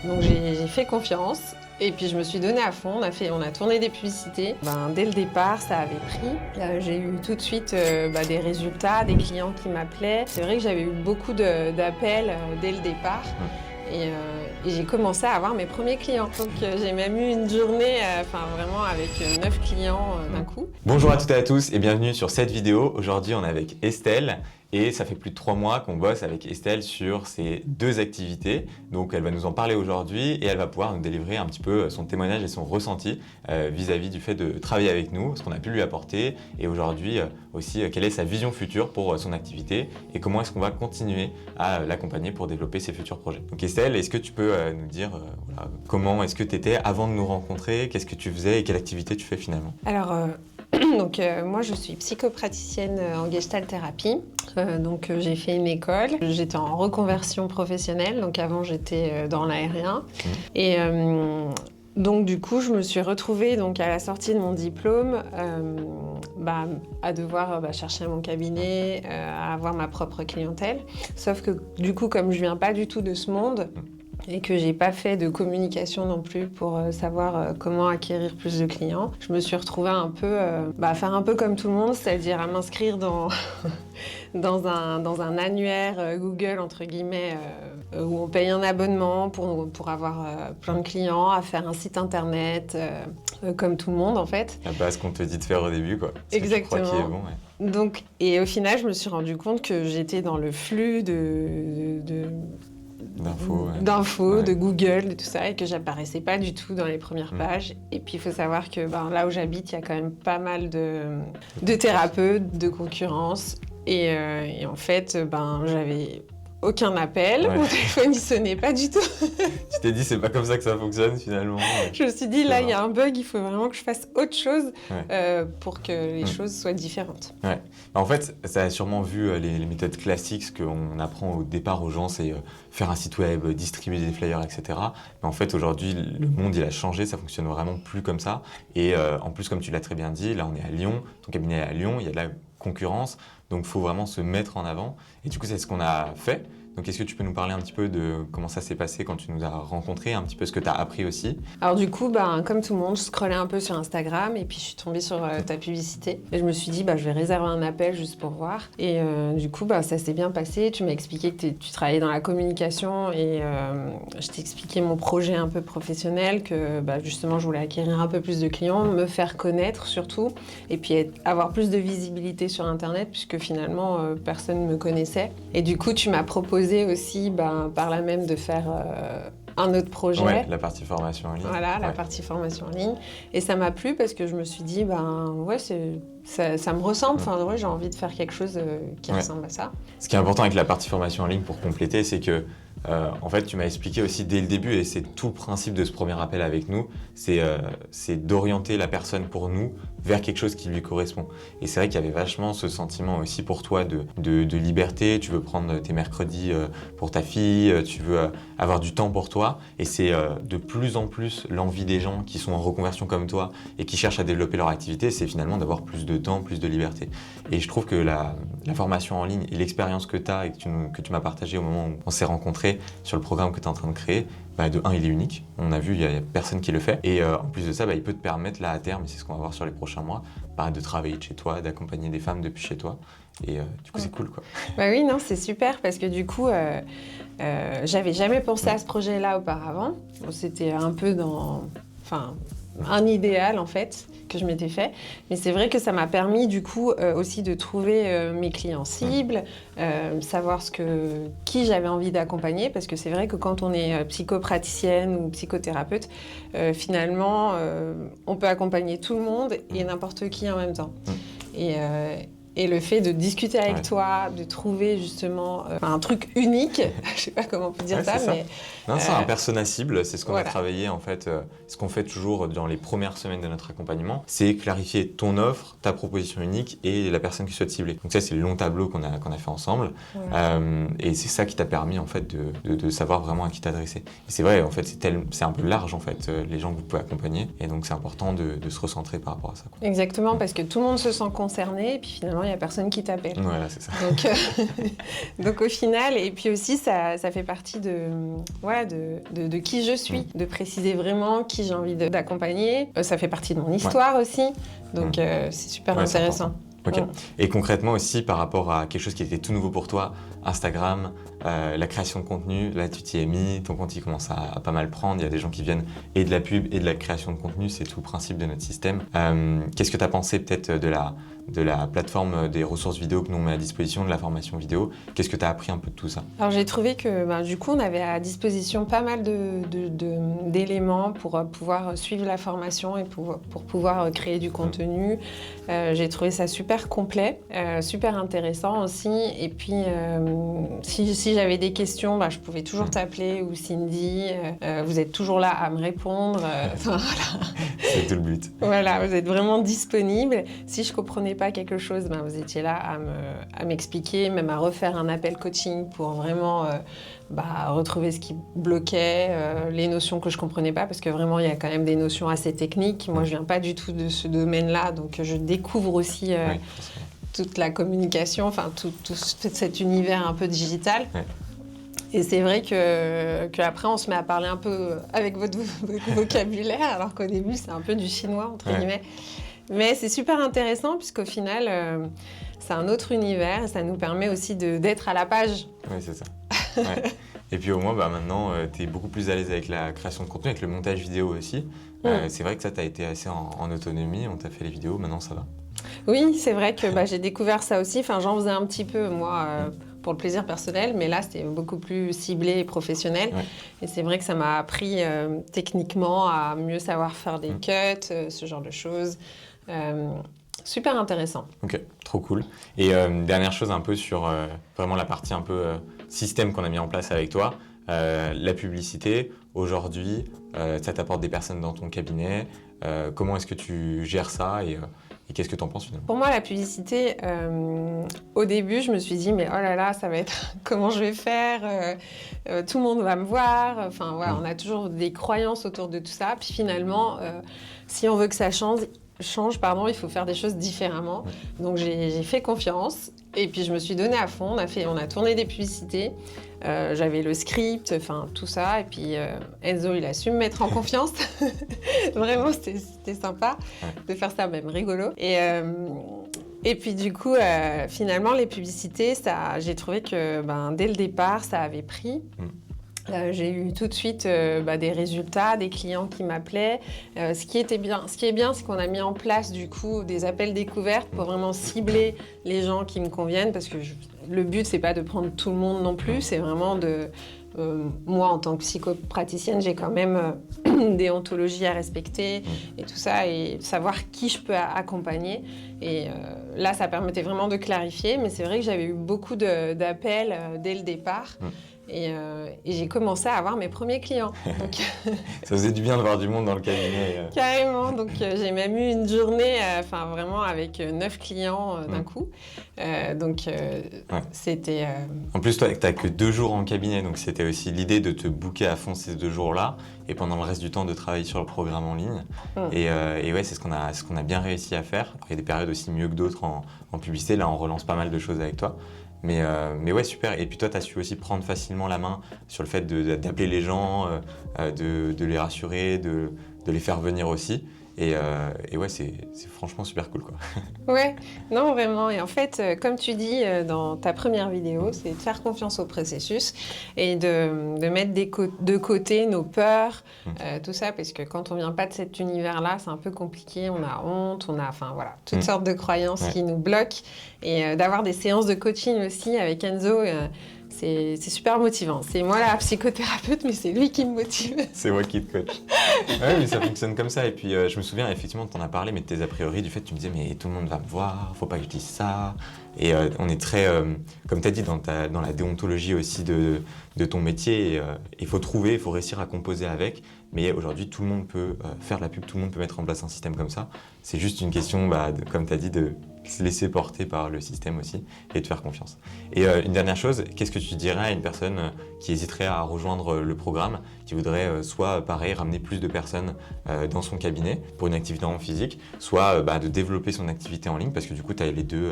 Donc j'ai fait confiance et puis je me suis donnée à fond. On a tourné des publicités. Dès le départ, ça avait pris. J'ai eu tout de suite des résultats, des clients qui m'appelaient. C'est vrai que j'avais eu beaucoup d'appels dès le départ. Et j'ai commencé à avoir mes premiers clients. Donc j'ai même eu une journée vraiment avec 9 clients d'un coup. Bonjour à toutes et à tous et bienvenue sur cette vidéo. Aujourd'hui on est avec Estelle et ça fait plus de 3 mois qu'on bosse avec Estelle sur ces deux activités. Donc elle va nous en parler aujourd'hui et elle va pouvoir nous délivrer un petit peu son témoignage et son ressenti vis-à-vis du fait de travailler avec nous, ce qu'on a pu lui apporter et aujourd'hui aussi quelle est sa vision future pour son activité et comment est-ce qu'on va continuer à l'accompagner pour développer ses futurs projets. Donc Estelle, est-ce que tu peux nous dire comment est-ce que tu étais avant de nous rencontrer, qu'est-ce que tu faisais et quelle activité tu fais finalement? Alors, moi je suis psychopraticienne en gestalt thérapie. J'ai fait une école. J'étais en reconversion professionnelle. Donc avant j'étais dans l'aérien. Et donc du coup je me suis retrouvée à la sortie de mon diplôme à devoir chercher mon cabinet, à avoir ma propre clientèle. Sauf que du coup comme je viens pas du tout de ce monde, et que j'ai pas fait de communication non plus pour savoir comment acquérir plus de clients. Je me suis retrouvée un peu à faire un peu comme tout le monde, c'est-à-dire à m'inscrire dans un annuaire Google entre guillemets où on paye un abonnement pour avoir plein de clients, à faire un site internet comme tout le monde en fait. La base qu'on te dit de faire au début quoi. Exactement. Que tu crois qu'il est bon, ouais. Et au final, je me suis rendu compte que j'étais dans le flux d'infos, ouais. de Google, de tout ça, et que j'apparaissais pas du tout dans les premières pages. Et puis il faut savoir que là où j'habite, il y a quand même pas mal de thérapeutes, de concurrence. Et en fait, j'avais aucun appel, mon téléphone il sonnait pas du tout. Tu t'es dit c'est pas comme ça que ça fonctionne finalement. Je me suis dit là il y a un bug, il faut vraiment que je fasse autre chose pour que les choses soient différentes. Ouais. En fait, ça a sûrement vu les méthodes classiques, ce qu'on apprend au départ aux gens, c'est faire un site web, distribuer des flyers, etc. Mais en fait aujourd'hui le monde il a changé, ça fonctionne vraiment plus comme ça. Et en plus comme tu l'as très bien dit, là on est à Lyon, ton cabinet est à Lyon, il y a de la concurrence, donc il faut vraiment se mettre en avant. Et du coup c'est ce qu'on a fait. Donc est-ce que tu peux nous parler un petit peu de comment ça s'est passé quand tu nous as rencontrés, un petit peu ce que tu as appris aussi? Alors du coup, comme tout le monde, je scrollais un peu sur Instagram et puis je suis tombée sur ta publicité. Et je me suis dit, je vais réserver un appel juste pour voir. Et du coup, ça s'est bien passé. Tu m'as expliqué que tu travaillais dans la communication et je t'ai expliqué mon projet un peu professionnel, que justement, je voulais acquérir un peu plus de clients, me faire connaître surtout, et puis avoir plus de visibilité sur Internet puisque finalement, personne ne me connaissait. Et du coup, tu m'as proposé aussi, par là même, de faire un autre projet. Ouais, la partie formation en ligne. Voilà, la partie formation en ligne. Et ça m'a plu parce que je me suis dit, ça me ressemble. J'ai envie de faire quelque chose qui ressemble à ça. Ce qui est important avec la partie formation en ligne, pour compléter, c'est que en fait, tu m'as expliqué aussi dès le début, et c'est tout le principe de ce premier appel avec nous, c'est d'orienter la personne pour nous vers quelque chose qui lui correspond. Et c'est vrai qu'il y avait vachement ce sentiment aussi pour toi de liberté. Tu veux prendre tes mercredis pour ta fille, tu veux avoir du temps pour toi. Et c'est de plus en plus l'envie des gens qui sont en reconversion comme toi et qui cherchent à développer leur activité, c'est finalement d'avoir plus de temps, plus de liberté. Et je trouve que la formation en ligne et l'expérience que tu as et que tu m'as partagé au moment où on s'est rencontrés sur le programme que tu es en train de créer, de un, il est unique. On a vu, il n'y a personne qui le fait. Et en plus de ça, il peut te permettre, là, à terme, et c'est ce qu'on va voir sur les prochains mois, de travailler de chez toi, d'accompagner des femmes depuis chez toi. Et du coup, c'est cool, quoi. Oui, non, c'est super parce que du coup, j'avais jamais pensé à ce projet-là auparavant. C'était un peu un idéal, en fait, que je m'étais fait. Mais c'est vrai que ça m'a permis, du coup, aussi de trouver mes clients cibles, savoir qui j'avais envie d'accompagner. Parce que c'est vrai que quand on est psychopraticienne ou psychothérapeute, finalement, on peut accompagner tout le monde et n'importe qui en même temps. Et le fait de discuter avec toi, de trouver justement un truc unique, je sais pas comment on peut dire ça, mais... Non, c'est un persona cible, c'est ce qu'on a travaillé en fait, ce qu'on fait toujours dans les premières semaines de notre accompagnement, c'est clarifier ton offre, ta proposition unique et la personne qui souhaite cibler. Donc ça, c'est le long tableau qu'on a fait ensemble, et c'est ça qui t'a permis en fait de savoir vraiment à qui t'adresser. Et c'est vrai, en fait, c'est un peu large en fait, les gens que vous pouvez accompagner, et donc c'est important de se recentrer par rapport à ça, quoi. Exactement, parce que tout le monde se sent concerné, et puis finalement, finalement, il n'y a personne qui t'appelle. Voilà, c'est ça. Donc au final, et puis aussi, ça fait partie de qui je suis, de préciser vraiment qui j'ai envie d'accompagner. Ça fait partie de mon histoire aussi, donc c'est super intéressant. Ok. Et concrètement aussi, par rapport à quelque chose qui était tout nouveau pour toi, Instagram, la création de contenu, là tu t'y es mis, ton compte il commence à pas mal prendre, il y a des gens qui viennent et de la pub et de la création de contenu, c'est tout le principe de notre système. Qu'est-ce que tu as pensé peut-être de la plateforme des ressources vidéo que nous on met à disposition, de la formation vidéo? Qu'est-ce que tu as appris un peu de tout ça? Alors j'ai trouvé que du coup on avait à disposition pas mal d'éléments pour pouvoir suivre la formation et pour pouvoir créer du contenu. J'ai trouvé ça super complet, super intéressant aussi. Et puis si j'avais des questions, je pouvais toujours t'appeler ou Cindy. Vous êtes toujours là à me répondre. Voilà. C'est tout le but. Voilà, vous êtes vraiment disponible. Si je comprenais pas quelque chose, vous étiez là à m'expliquer, même à refaire un appel coaching pour vraiment retrouver ce qui bloquait, les notions que je comprenais pas, parce que vraiment il y a quand même des notions assez techniques. Moi je viens pas du tout de ce domaine-là, donc je découvre aussi toute la communication, enfin tout cet univers un peu digital. Ouais. Et c'est vrai qu'après, on se met à parler un peu avec votre vocabulaire, alors qu'au début, c'est un peu du chinois, entre guillemets. Mais c'est super intéressant, puisqu'au final, c'est un autre univers, et ça nous permet aussi d'être à la page. Oui, c'est ça. Ouais. Et puis au moins, maintenant, tu es beaucoup plus à l'aise avec la création de contenu, avec le montage vidéo aussi. C'est vrai que ça, tu as été assez en autonomie, on t'a fait les vidéos, maintenant ça va. Oui, c'est vrai que j'ai découvert ça aussi. Enfin, j'en faisais un petit peu, moi, pour le plaisir personnel, mais là, c'était beaucoup plus ciblé et professionnel. Ouais. Et c'est vrai que ça m'a appris techniquement à mieux savoir faire des cuts, ce genre de choses. Super intéressant. Ok, trop cool. Et dernière chose un peu sur vraiment la partie un peu système qu'on a mis en place avec toi. La publicité, aujourd'hui, ça t'apporte des personnes dans ton cabinet. Comment est-ce que tu gères ça et qu'est-ce que tu en penses finalement? Pour moi, la publicité, au début, je me suis dit, mais oh là là, ça va être comment je vais faire, tout le monde va me voir. Enfin, voilà, on a toujours des croyances autour de tout ça. Puis finalement, si on veut que ça change, il faut faire des choses différemment. Donc j'ai fait confiance et puis je me suis donnée à fond. On a tourné des publicités. J'avais le script, enfin tout ça, et puis Enzo il a su me mettre en confiance. Vraiment c'était sympa de faire ça, même rigolo. Et puis du coup finalement les publicités, j'ai trouvé que dès le départ ça avait pris. J'ai eu tout de suite des résultats, des clients qui m'appelaient. Ce qui est bien, c'est qu'on a mis en place du coup des appels découvertes pour vraiment cibler les gens qui me conviennent, parce que le but c'est pas de prendre tout le monde non plus, c'est vraiment moi en tant que psychopraticienne, j'ai quand même des ontologies à respecter et tout ça, et savoir qui je peux accompagner. Et là, ça permettait vraiment de clarifier, mais c'est vrai que j'avais eu beaucoup d'appels dès le départ. Et j'ai commencé à avoir mes premiers clients. Donc, ça faisait du bien de voir du monde dans le cabinet. Carrément. Donc j'ai même eu une journée vraiment avec 9 clients d'un coup. C'était... En plus, toi, tu n'as que 2 jours en cabinet, donc c'était aussi l'idée de te booker à fond ces 2 jours-là et pendant le reste du temps de travailler sur le programme en ligne. Et ouais, c'est ce qu'on a bien réussi à faire. Alors, il y a des périodes aussi mieux que d'autres en publicité. Là, on relance pas mal de choses avec toi. Mais ouais, super. Et puis toi, tu as su aussi prendre facilement la main sur le fait d'appeler les gens, de les rassurer, de les faire venir aussi. Et ouais, c'est franchement super cool, quoi. Ouais, non, vraiment. Et en fait, comme tu dis dans ta première vidéo, c'est de faire confiance au processus et de mettre de côté nos peurs, tout ça, parce que quand on vient pas de cet univers-là, c'est un peu compliqué. On a honte, enfin voilà, toutes sortes de croyances qui nous bloquent. Et d'avoir des séances de coaching aussi avec Enzo, c'est super motivant. C'est moi la psychothérapeute, mais c'est lui qui me motive. C'est moi qui te coach. Ouais, mais ça fonctionne comme ça. Et puis, je me souviens, effectivement, tu en as parlé, mais de tes a priori, du fait que tu me disais, mais tout le monde va me voir, faut pas que je dise ça. Et on est très, comme tu as dit, dans la déontologie aussi de ton métier. Il faut trouver, il faut réussir à composer avec. Mais aujourd'hui, tout le monde peut faire la pub, tout le monde peut mettre en place un système comme ça. C'est juste une question, comme tu as dit, de se laisser porter par le système aussi et de faire confiance. Et une dernière chose, qu'est-ce que tu dirais à une personne qui hésiterait à rejoindre le programme, qui voudrait soit pareil, ramener plus de personnes dans son cabinet pour une activité en physique, soit de développer son activité en ligne, parce que du coup, tu as les deux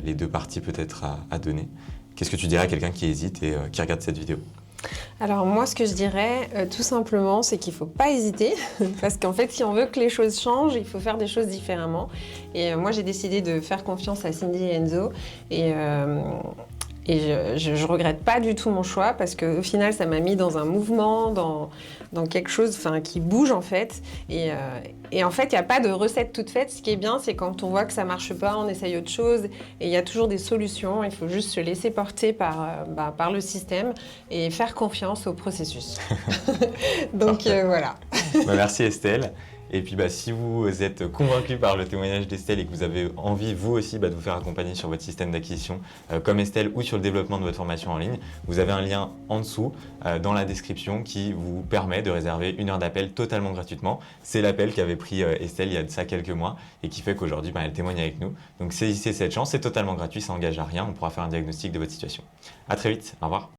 les deux parties peut-être à donner. Qu'est-ce que tu dirais à quelqu'un qui hésite et qui regarde cette vidéo? Alors moi, ce que je dirais, tout simplement, c'est qu'il ne faut pas hésiter, parce qu'en fait, si on veut que les choses changent, il faut faire des choses différemment. Et moi, j'ai décidé de faire confiance à Cindy et Enzo, et je regrette pas du tout mon choix, parce qu'au final, ça m'a mis dans un mouvement, dans quelque chose qui bouge en fait. Et en fait, il n'y a pas de recette toute faite. Ce qui est bien, c'est quand on voit que ça ne marche pas, on essaye autre chose. Et il y a toujours des solutions. Il faut juste se laisser porter par le système et faire confiance au processus. Donc voilà. Merci Estelle. Et puis si vous êtes convaincu par le témoignage d'Estelle et que vous avez envie vous aussi de vous faire accompagner sur votre système d'acquisition comme Estelle ou sur le développement de votre formation en ligne, vous avez un lien en dessous dans la description qui vous permet de réserver 1 heure d'appel totalement gratuitement. C'est l'appel qu'avait pris Estelle il y a de ça quelques mois et qui fait qu'aujourd'hui elle témoigne avec nous. Donc saisissez cette chance, c'est totalement gratuit, ça n'engage à rien, on pourra faire un diagnostic de votre situation. À très vite, au revoir.